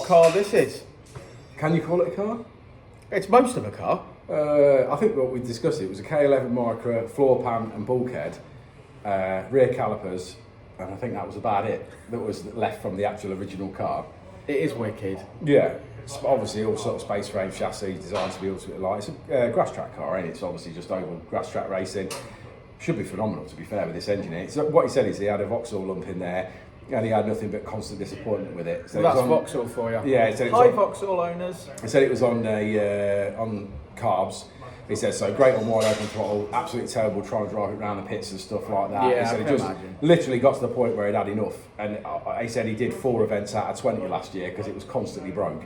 car this is. Can you call it a car? It's most of a car. I think what we discussed, it was a K11 Micra, floor pan and bulkhead, rear calipers, and I think that was about it that was left from the actual original car. It is wicked. Yeah, it's obviously all sort of space frame chassis designed to be ultimately light. It's a grass track car, ain't it? It's obviously just oval grass track racing. Should be phenomenal, to be fair, with this engine here. So what he said is he had a Vauxhall lump in there, and he had nothing but constant disappointment with it. So Well, that's Vauxhall for you. Yeah, he said it was Hi, on, Vauxhall owners. he said it was on carbs. He says, so great on wide open throttle, absolutely terrible trying to drive it around the pits and stuff like that. Yeah, He said I it can just imagine. literally got to the point where he'd had enough. And he said he did 4 events out of 20 last year because it was constantly broke.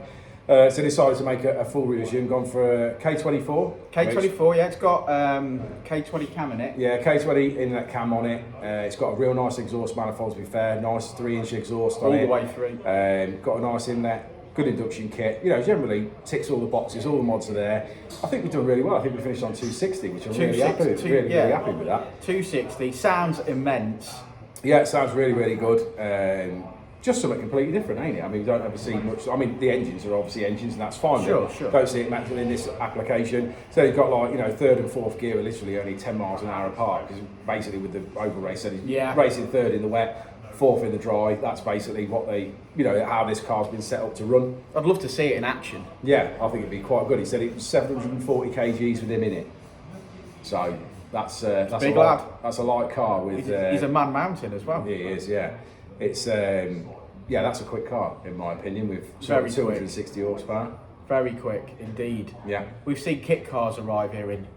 So he decided to make a full revision, gone for a K24. K24, yeah, it's got K20 cam in it. Yeah, K20 inlet cam on it. It's got a real nice exhaust manifold, to be fair. Nice 3-inch exhaust on All it. the way through. Got a nice inlet, good induction kit. You know, generally ticks all the boxes, all the mods are there. I think we've done really well. I think we finished on 260, which I'm really happy with. Really happy with that. 260, sounds immense. Yeah, it sounds really, really good. Just something completely different, ain't it? I mean, you don't ever see much. I mean, the engines are obviously engines, and that's fine. Sure, but sure. Don't see it matching in this application. So you've got, like, you know, third and fourth gear are literally only 10 miles an hour apart, because basically with the oval race, so he's racing third in the wet, fourth in the dry. That's basically what they, you know, how this car's been set up to run. I'd love to see it in action. Yeah, I think it'd be quite good. He said it was 740 kgs with him in it. So that's Big lad. That's a light car with. He's a man mountain as well. He is, yeah. It's yeah, that's a quick car in my opinion, with Very 260 horsepower. Very quick indeed. Yeah. We've seen kit cars arrive here in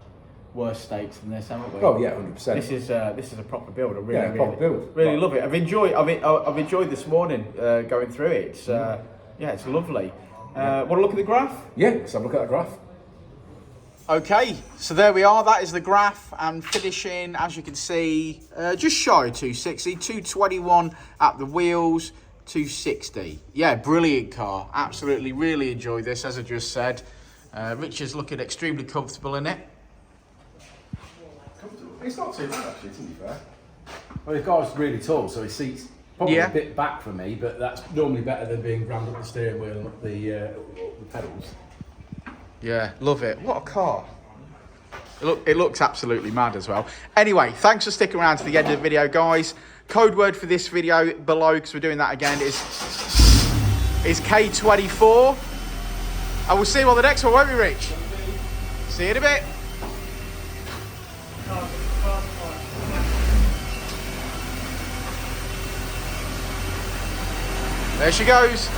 worse states than this, haven't we? Oh yeah, 100%. This is a proper build. I really, Yeah, proper build. Really love it. I've enjoyed this morning going through it. It's yeah, it's lovely. Want to look at the graph? Yeah, let's have a look at that graph. Okay, so there we are. That is the graph, and finishing, as you can see, just shy of 260, 221 at the wheels, 260. Yeah, brilliant car. Absolutely, really enjoyed this, as I just said. Richard's looking extremely comfortable in it. It's not too bad actually, to be fair. Well, the car's really tall, so his seat's probably a bit back for me, but that's normally better than being rammed up the steering wheel and up the pedals. Yeah, love it. What a car. It looks absolutely mad as well. Anyway, thanks for sticking around to the end of the video, guys. Code word for this video below, because we're doing that again, is K24. And we'll see you on the next one, won't we, Rich? See you in a bit. There she goes.